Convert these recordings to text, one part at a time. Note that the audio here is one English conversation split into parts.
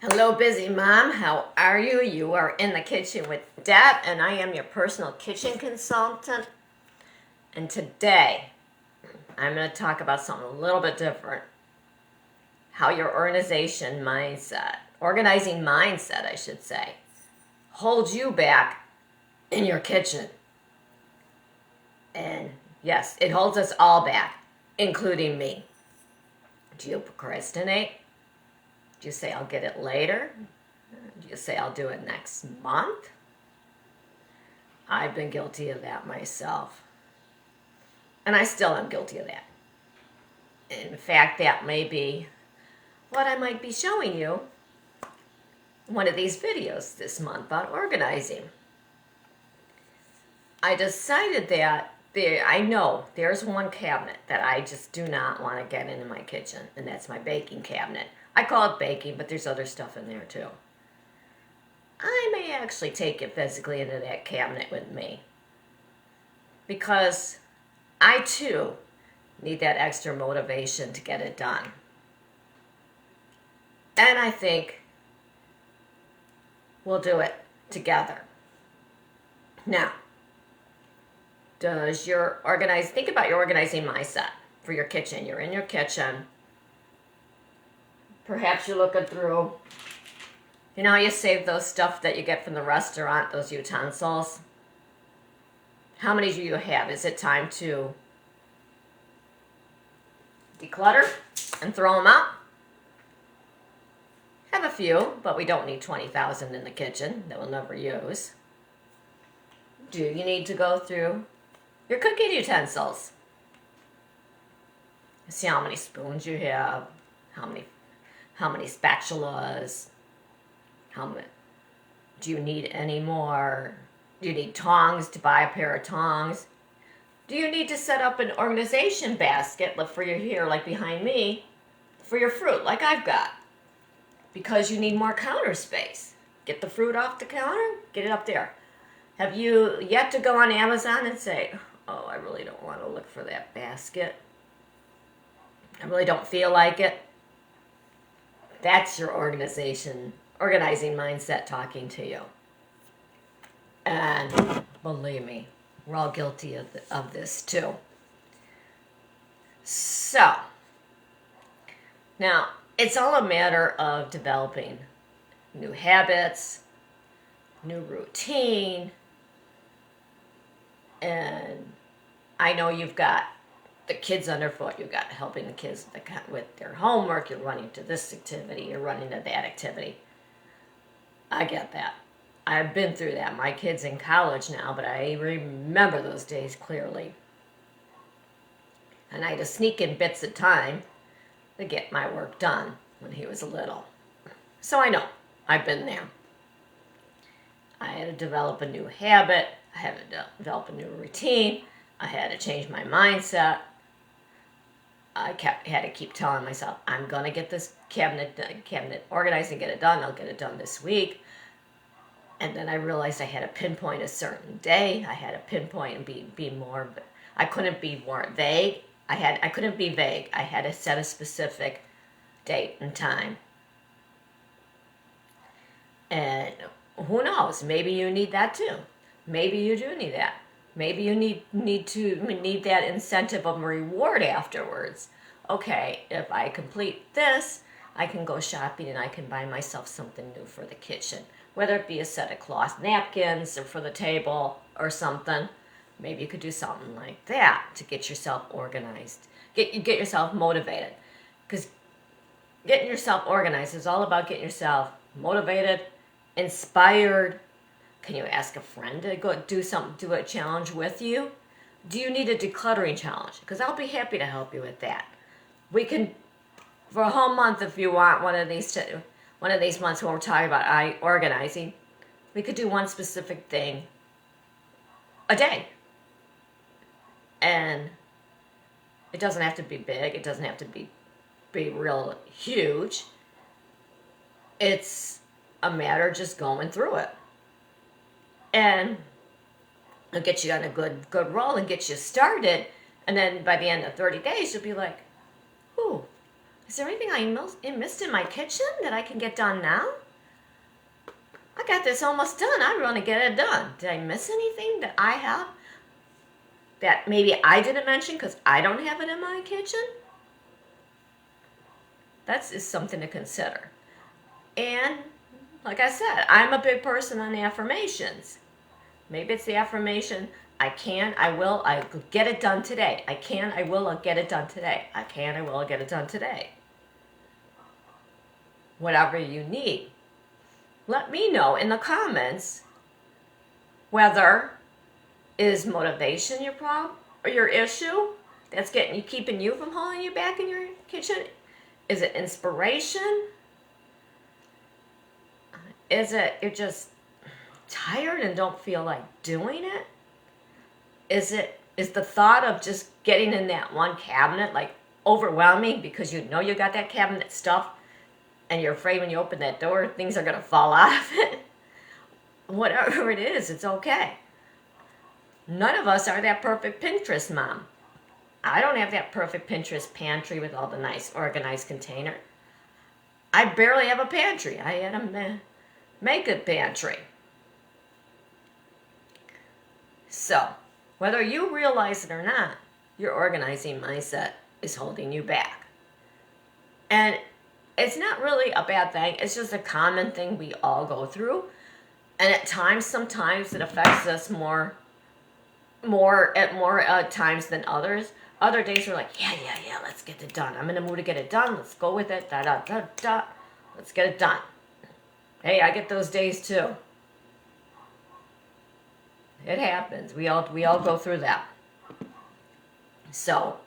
Hello, busy mom. How are you? You are in the kitchen with Deb, and I am your personal kitchen consultant. And today, I'm going to talk about something a little bit different. How your organizing mindset, I should say, holds you back in your kitchen. And yes, it holds us all back, including me. Do you procrastinate? Do you say, I'll get it later? Do you say, I'll do it next month? I've been guilty of that myself. And I still am guilty of that. In fact, that may be what I might be showing you in one of these videos this month on organizing. I decided that I know there's one cabinet that I just do not want to get into my kitchen, and that's my baking cabinet. I call it baking, but there's other stuff in there too. I may actually take it physically into that cabinet with me because I too need that extra motivation to get it done. And I think we'll do it together. Now, think about your organizing mindset for your kitchen. You're in your kitchen. Perhaps you're looking through, you know how you save those stuff that you get from the restaurant, those utensils? How many do you have? Is it time to declutter and throw them out? Have a few, but we don't need 20,000 in the kitchen that we'll never use. Do you need to go through your cooking utensils? See how many spoons you have, how many spatulas, do you need any more? Do you need tongs to buy a pair of tongs? Do you need to set up an organization basket for your here, like behind me, for your fruit, like I've got? Because you need more counter space. Get the fruit off the counter, get it up there. Have you yet to go on Amazon and say, oh, I really don't want to look for that basket. I really don't feel like it. That's your organizing mindset talking to you. And believe me, we're all guilty of this too. So, now, it's all a matter of developing new habits, new routine, and I know you've got the kids underfoot, you've got helping the kids with their homework, you're running to this activity, you're running to that activity. I get that. I've been through that. My kid's in college now, but I remember those days clearly. And I had to sneak in bits of time to get my work done when he was little. So I know. I've been there. I had to develop a new habit. I had to develop a new routine. I had to change my mindset. I had to keep telling myself, I'm going to get this cabinet organized and get it done. I'll get it done this week. And then I realized I had to pinpoint a certain day. I had to pinpoint and be more. I couldn't be more vague. I couldn't be vague. I had to set a specific date and time. And who knows? Maybe you need that too. Maybe you do need that. Maybe you need that incentive of a reward afterwards. Okay, if I complete this, I can go shopping and I can buy myself something new for the kitchen. Whether it be a set of cloth napkins or for the table or something. Maybe you could do something like that to get yourself organized. Get yourself motivated. Because getting yourself organized is all about getting yourself motivated, inspired. Can you ask a friend to go do a challenge with you? Do you need a decluttering challenge? Because I'll be happy to help you with that. We can, for a whole month, if you want one of these months when we're talking about organizing, we could do one specific thing a day. And it doesn't have to be big. It doesn't have to be real huge. It's a matter of just going through it. And it'll get you on a good roll and get you started. And then by the end of 30 days, you'll be like, ooh, Is there anything I missed in my kitchen that I can get done now? I got this almost done. I want to get it done. Did I miss anything that I have that maybe I didn't mention because I don't have it in my kitchen? That is something to consider. And like I said, I'm a big person on affirmations. Maybe it's the affirmation, I can, I will, I get it done today. I can, I will, I'll get it done today. I can, I will, I'll get it done today. Whatever you need. Let me know in the comments whether is motivation your problem or your issue that's keeping you from holding you back in your kitchen. Is it inspiration? Is it you're just tired and don't feel like doing it? Is the thought of just getting in that one cabinet like overwhelming because you know you got that cabinet stuffed and you're afraid when you open that door things are going to fall out of it? Whatever it is, it's okay. None of us are that perfect Pinterest mom. I don't have that perfect Pinterest pantry with all the nice organized container. I barely have a pantry. I had a makeup pantry. So, whether you realize it or not, your organizing mindset is holding you back. And it's not really a bad thing. It's just a common thing we all go through. And at times, sometimes it affects us more times than others. Other days we're like, yeah, let's get it done. I'm in the mood to get it done. Let's go with it. Let's get it done. Hey, I get those days too. It happens. We all go through that. So,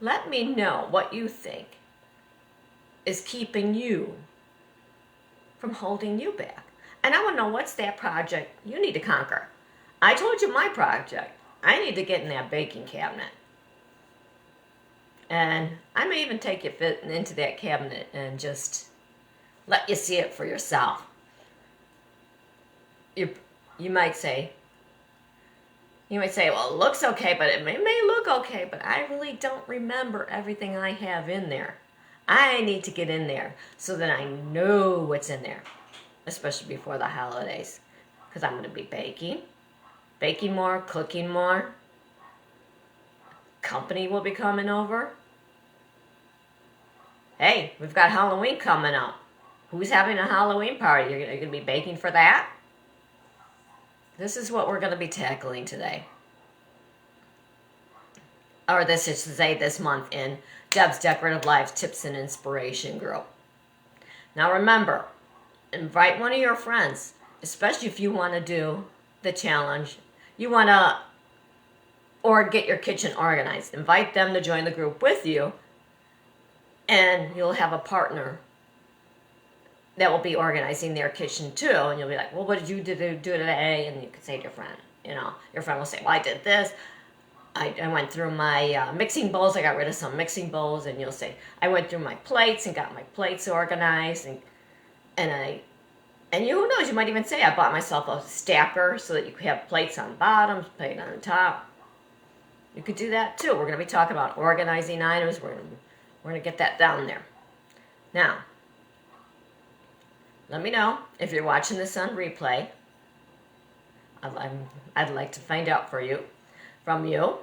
let me know what you think is keeping you from holding you back. And I want to know what's that project you need to conquer. I told you my project. I need to get in that baking cabinet. And I may even take you into that cabinet and just let you see it for yourself. You might say, well, it looks okay, but it may look okay, but I really don't remember everything I have in there. I need to get in there so that I know what's in there, especially before the holidays, because I'm going to be baking more, cooking more. Company will be coming over. Hey, we've got Halloween coming up. Who's having a Halloween party? You're going to be baking for that? This is what we're going to be tackling today. Or this is to say this month in Deb's Decorative Lives Tips and Inspiration Group. Now remember, invite one of your friends, especially if you want to do the challenge. You want to or get your kitchen organized. Invite them to join the group with you, and you'll have a partner that will be organizing their kitchen too. And you'll be like, well, what did you do today? And you can say to your friend, your friend will say, well, I did this. I went through my mixing bowls. I got rid of some mixing bowls. And you'll say, I went through my plates and got my plates organized. And who knows, you might even say, I bought myself a stacker so that you could have plates on bottom, plate on top. You could do that too. We're going to be talking about organizing items. We're going to get that down there. Now, let me know if you're watching this on replay. I'd like to find out from you.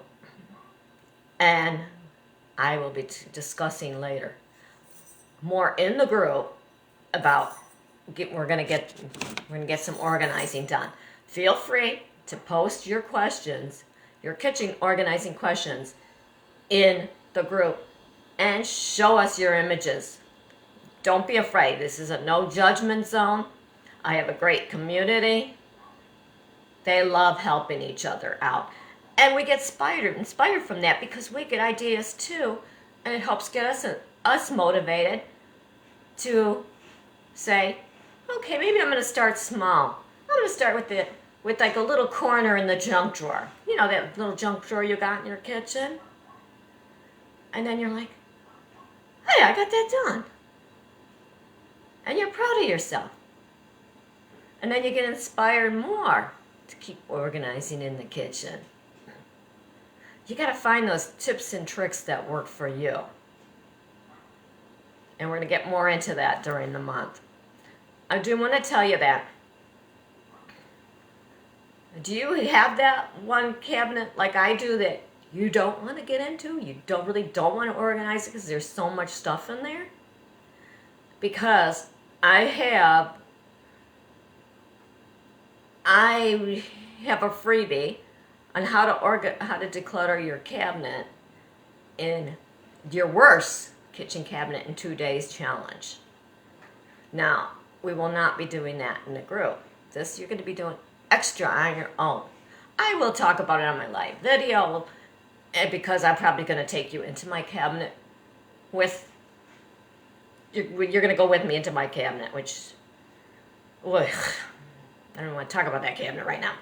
And I will be discussing later more in the group about we're going to get some organizing done. Feel free to post your questions, your kitchen organizing questions in the group and show us your images. Don't be afraid. This is a no judgment zone. I have a great community. They love helping each other out. And we get inspired from that because we get ideas too. And it helps get us motivated to say, okay, maybe I'm going to start small. I'm going to start with like a little corner in the junk drawer. You know, that little junk drawer you got in your kitchen? And then you're like, hey, I got that done. And you're proud of yourself. And then you get inspired more to keep organizing in the kitchen. you got to find those tips and tricks that work for you. And we're going to get more into that during the month. I do want to tell you that. Do you have that one cabinet like I do that you don't want to get into? You don't want to organize it because there's so much stuff in there? Because I have a freebie on how to declutter your cabinet in your worst kitchen cabinet in 2 days challenge. Now, we will not be doing that in the group. This you're going to be doing extra on your own. I will talk about it on my live video, and because I'm probably going to take you into my cabinet with, you're going to go with me into my cabinet, which, ugh, I don't want to talk about that cabinet right now.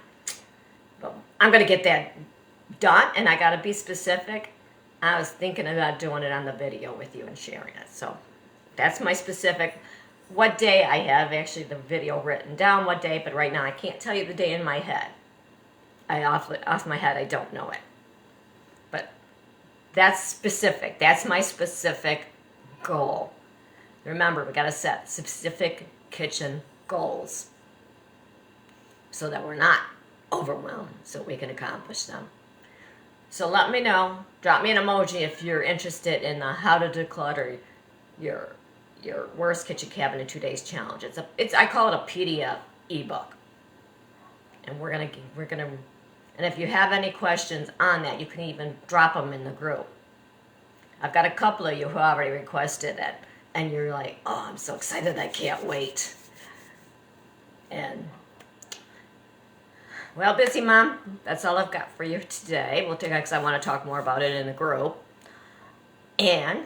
But I'm going to get that done, and I got to be specific. I was thinking about doing it on the video with you and sharing it. So that's my specific. What day I have actually the video written down, what day, but right now I can't tell you the day in my head. Off my head, I don't know it. But that's specific. That's my specific goal. Remember, we got to set specific kitchen goals so that we're not overwhelmed, so we can accomplish them. So let me know. Drop me an emoji if you're interested in the how to declutter your worst kitchen cabinet in 2 days challenge. I call it a PDF ebook, and we're gonna and if you have any questions on that, you can even drop them in the group. I've got a couple of you who already requested it, and you're like, oh, I'm so excited, I can't wait. And well, busy mom, that's all I've got for you today. We'll take it because I want to talk more about it in the group. And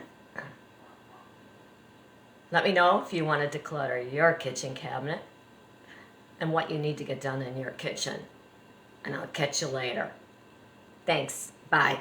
let me know if you want to declutter your kitchen cabinet and what you need to get done in your kitchen. And I'll catch you later. Thanks. Bye.